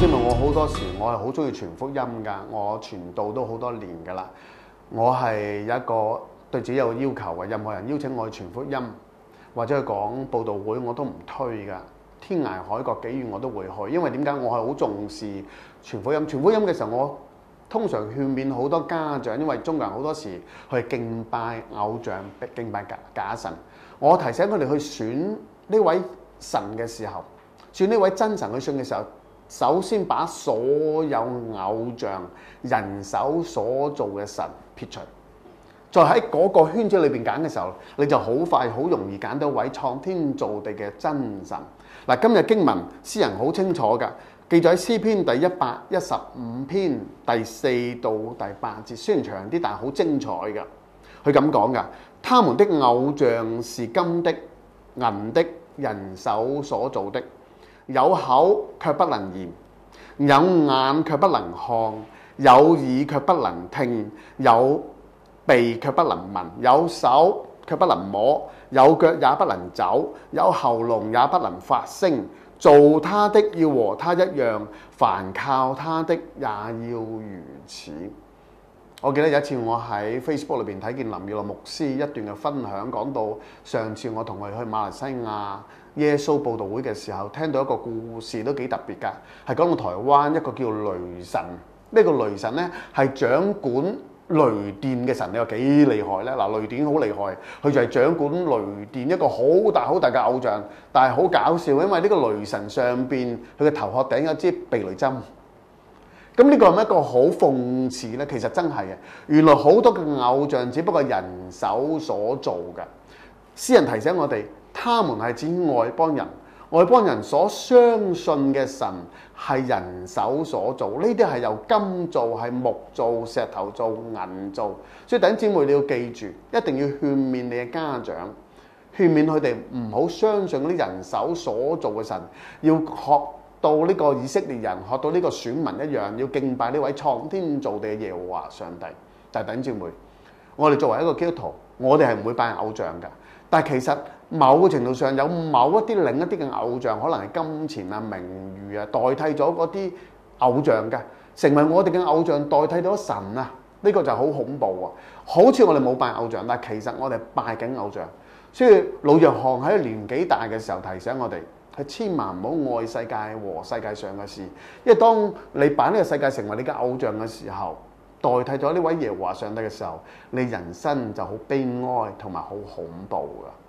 姊妹，我好多時我係好中意傳福音㗎，我傳道都好多年㗎啦。我係一個對自己有要求嘅，任何人邀請我去傳福音或者去講佈道會，我都唔推㗎。天涯海角幾遠我都會去，因為點解？我係好重視傳福音。傳福音嘅時候，我通常勸勉好多家長，因為中國人好多時去敬拜偶像、敬拜假神。我提醒佢哋去選呢位神嘅時候，選呢位真神去信嘅時候，首先把所有偶像、人手所做嘅神撇除，再喺嗰個圈子裏邊揀嘅時候，你就好快好容易揀到位創天造地嘅真神。嗱，今日經文詩人好清楚㗎，記載喺詩篇第115篇第4到第8節，雖然長啲，但係好精彩㗎。佢咁講㗎，他們的偶像是金的、銀的，人手所造的。有口卻不能言，有眼卻不能看，有耳卻不能聽，有鼻卻不能聞，有手卻不能摸，有腳也不能走，有喉嚨也不能發聲。造他的要和他一樣，凡靠他的也要如此。我記得有一次我喺 Facebook 裏邊睇見林耀樂牧師一段嘅分享，講到上次我同佢去馬來西亞耶穌佈道會嘅時候，聽到一個故事都幾特別㗎，係講到台灣一個叫雷神。呢個雷神呢係掌管雷電嘅神，你話幾厲害呢？嗱，雷電好厲害，佢就係掌管雷電一個好大好大嘅偶像，但係好搞笑，因為呢個雷神上邊佢嘅頭殼頂有支避雷針。咁呢個係咪一個好諷刺呢？其實真係嘅，原來好多嘅偶像只不過人手所做嘅。詩人提醒我哋，他們係指外邦人，外邦人所相信嘅神係人手所做，呢啲係由金做、係木做、石頭做、銀做。所以弟兄姊妹你要記住，一定要勸勉你嘅家長，勸勉佢哋唔好相信嗰啲人手所做嘅神，要學到呢個以色列人，學到呢個選民一樣，要敬拜呢位創天造地嘅耶和華上帝。但係弟兄姊妹，我哋作為一個基督徒，我哋係唔會拜偶像㗎。但係其實某個程度上有某一啲另一啲嘅偶像，可能係金錢啊、名譽啊，代替咗嗰啲偶像嘅，成為我哋嘅偶像，代替咗神啊！呢個就好恐怖啊！好似我哋冇拜偶像，但係其實我哋拜緊偶像。所以老約翰喺年紀大嘅時候提醒我哋，係千萬唔好愛世界和世界上嘅事，因為當你把呢個世界成為你嘅偶像嘅時候，代替咗呢位耶和華上帝嘅時候，你人生就好悲哀同埋好恐怖㗎。